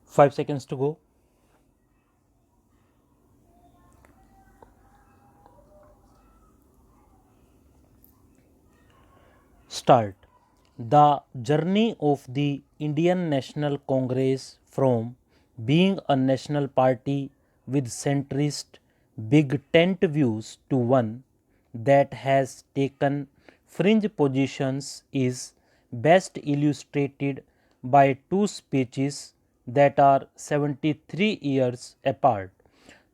5 seconds to go. Start. The journey of the Indian National Congress from being a national party with centrist big tent views to one that has taken fringe positions is best illustrated by two speeches that are 73 years apart.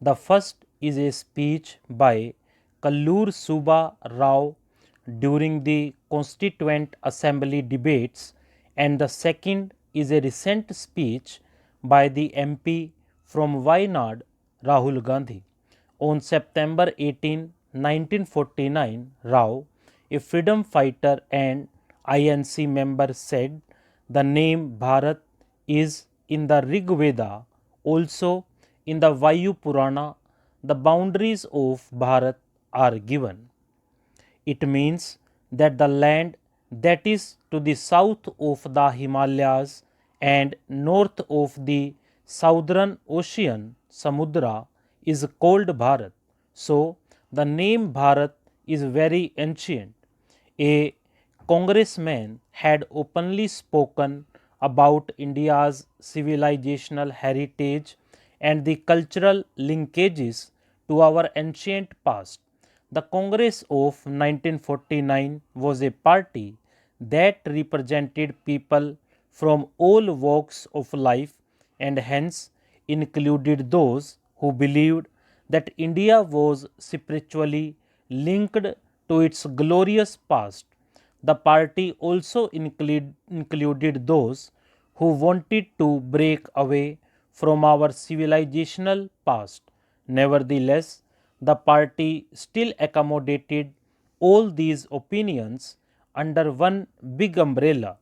The first is a speech by Kallur Subba Rao during the Constituent Assembly debates, and the second is a recent speech by the MP from Wayanad, Rahul Gandhi. On September 18, 1949, Rao, a freedom fighter and INC member, said, "The name Bharat is in the Rig Veda, also in the Vayu Purana. The boundaries of Bharat are given. It means that the land that is to the south of the Himalayas and north of the southern ocean Samudra is called Bharat. So, the name Bharat is very ancient. A congressman had openly spoken about India's civilizational heritage and the cultural linkages to our ancient past. The Congress of 1949 was a party that represented people from all walks of life and hence included those who believed that India was spiritually linked to its glorious past. The party also included those who wanted to break away from our civilizational past. Nevertheless, the party still accommodated all these opinions under one big umbrella.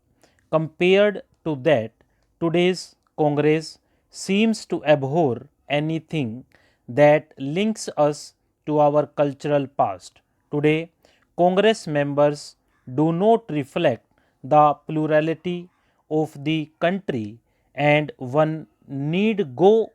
Compared to that, today's Congress seems to abhor anything that links us to our cultural past. Today, Congress members do not reflect the plurality of the country, and one need go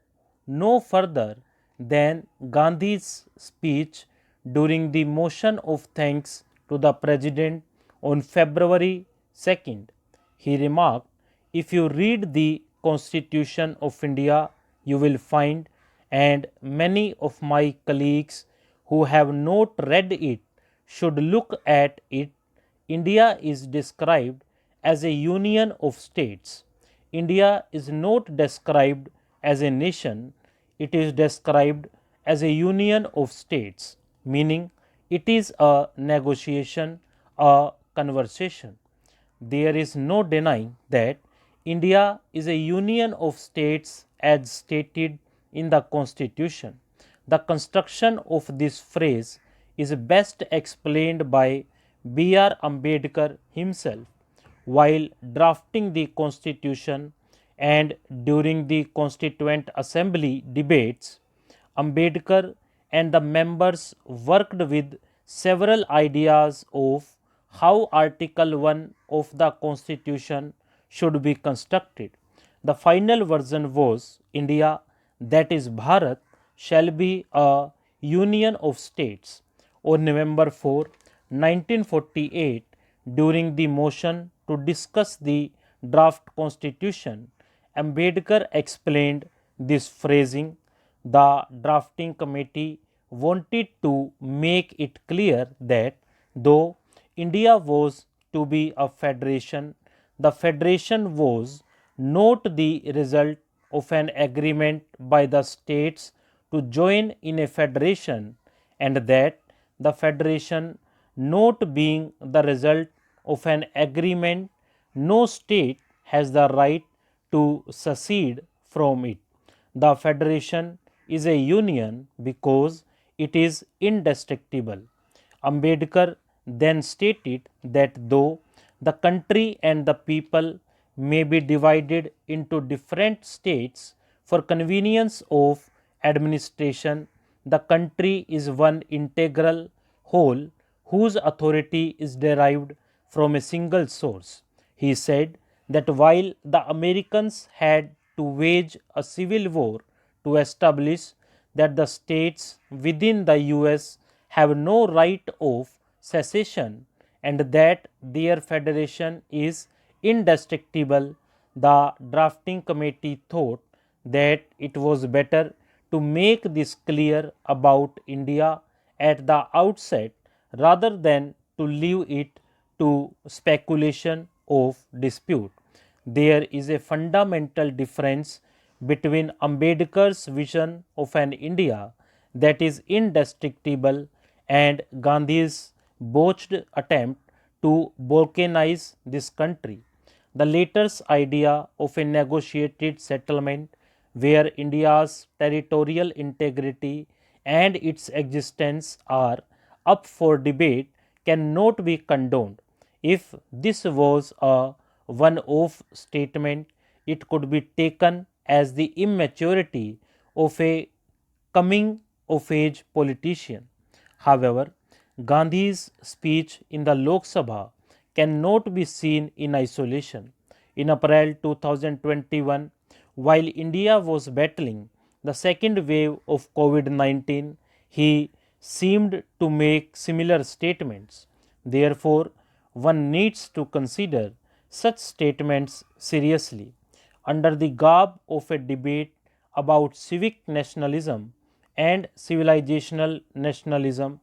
no further than Gandhi's speech during the motion of thanks to the President on February 2nd. He remarked, "If you read the Constitution of India, you will find, and many of my colleagues who have not read it should look at it, India is described as a union of states. India is not described as a nation, it is described as a union of states, meaning it is a negotiation, a conversation. There is no denying that India is a union of states as stated in the Constitution. The construction of this phrase is best explained by B.R. Ambedkar himself while drafting the Constitution and during the Constituent Assembly debates. Ambedkar and the members worked with several ideas of how Article 1 of the Constitution should be constructed. The final version was India, that is Bharat, shall be a union of states. On November 4, 1948, during the motion to discuss the draft constitution, Ambedkar explained this phrasing. The drafting committee wanted to make it clear that though India was to be a federation, the federation was not the result of an agreement by the states to join in a federation, and that the federation not being the result of an agreement, no state has the right to secede from it. The federation is a union because it is indestructible. Ambedkar then stated that though the country and the people may be divided into different states for convenience of administration, the country is one integral whole whose authority is derived from a single source. He said that while the Americans had to wage a civil war to establish that the states within the US have no right of secession and that their federation is indestructible, the drafting committee thought that it was better to make this clear about India at the outset rather than to leave it to speculation of dispute. There is a fundamental difference between Ambedkar's vision of an India that is indestructible and Gandhi's botched attempt to balkanize this country. The latter's idea of a negotiated settlement where India's territorial integrity and its existence are up for debate cannot be condoned. If this was a one off statement, it could be taken as the immaturity of a coming of age politician. However, Gandhi's speech in the Lok Sabha cannot be seen in isolation. In April 2021, while India was battling the second wave of COVID 19, he seemed to make similar statements. Therefore, one needs to consider such statements seriously. Under the garb of a debate about civic nationalism and civilizational nationalism,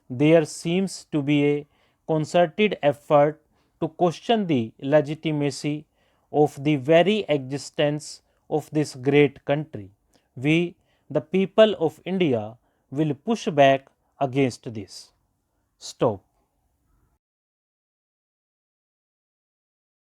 there seems to be a concerted effort to question the legitimacy of the very existence of this great country. We, the people of India, will push back against this. Stop.